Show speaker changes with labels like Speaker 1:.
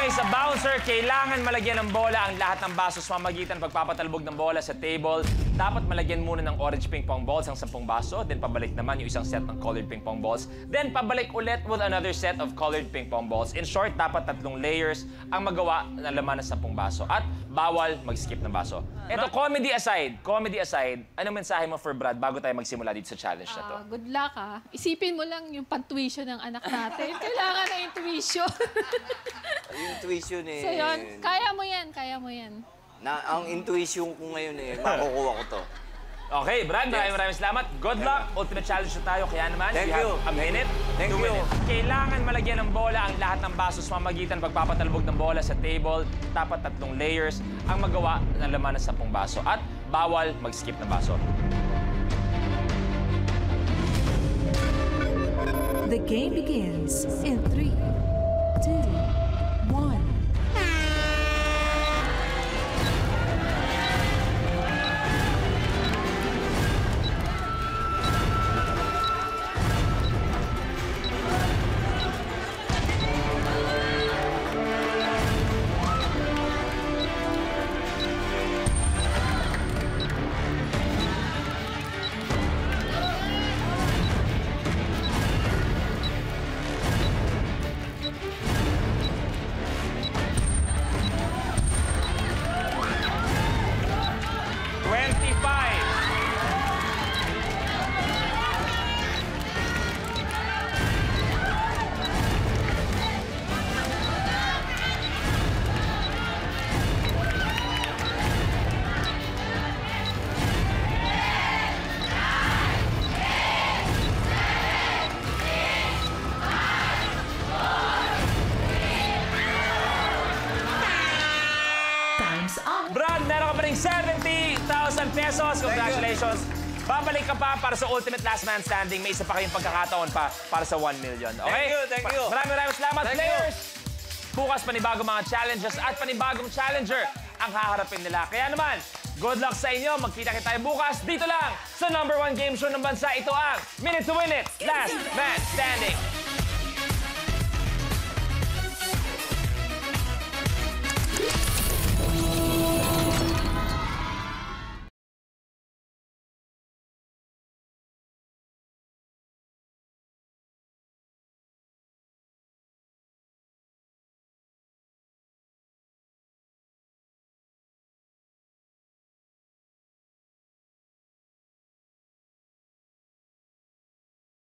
Speaker 1: Okay, sa bouncer, kailangan malagyan ng bola ang lahat ng baso sa pamamagitan pagpapatalbog ng bola sa table. Dapat malagyan muna ng orange ping pong balls ang 10 baso, then pabalik naman yung isang set ng colored ping pong balls, then pabalik ulit with another set of colored ping pong balls. In short, dapat 3 layers ang magawa ng laman ng 10 baso at bawal mag-skip ng baso. Ito, comedy aside, anong mensahe mo for Brad bago tayo magsimula dito sa challenge na to?
Speaker 2: Good luck, ha. Isipin mo lang yung pang-tuition ng anak natin. Kailangan na yung tuition.
Speaker 3: Yung tuition eh.
Speaker 2: So yun, kaya mo yan, kaya mo yan.
Speaker 3: Ang intuition ko ngayon eh, makukuha ko to.
Speaker 1: Okay, Brad, maraming salamat. Good luck. Ultimate challenge na tayo. Kaya naman,
Speaker 3: Thank you.
Speaker 1: have a minute
Speaker 3: Thank
Speaker 1: to win
Speaker 3: you.
Speaker 1: it. Kailangan malagyan ng bola ang lahat ng baso sa pamamagitan pagpapatalbog ng bola sa table. Dapat 3 layers ang magawa ng laman ng 10 baso. At bawal mag-skip ng baso.
Speaker 4: The game begins in 3, 2, 1.
Speaker 1: Brad, meron ka pa rin 70,000 pesos. Congratulations. Babalik ka pa para sa Ultimate Last Man Standing. May isa pa kayong pagkakataon pa para sa 1 million. Okay?
Speaker 3: Thank you.
Speaker 1: Maraming salamat, players. Bukas panibagong mga challenges at panibagong challenger ang haharapin nila. Kaya naman, good luck sa inyo. Magkita-kita tayo bukas dito lang sa #1 game show ng bansa. Ito ang Minute to Win It, Last Man Standing.